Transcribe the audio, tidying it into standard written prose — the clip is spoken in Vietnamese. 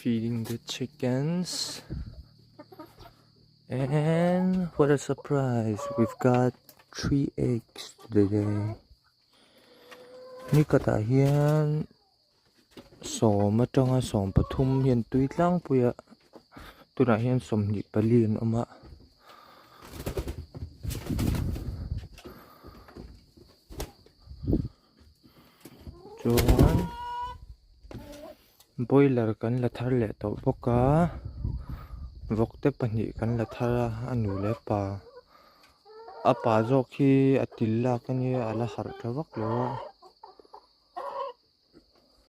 feeding the chickens. And what a surprise, we've got 3 eggs today. Nikata hian som atanga som pathum hian tuitlang puya tuna hian som ni palin oma chuan boiler kan la thar le to boka vokte pahnih kan la thara anu le pa apa zawk hi atilla kani ala har thawak lo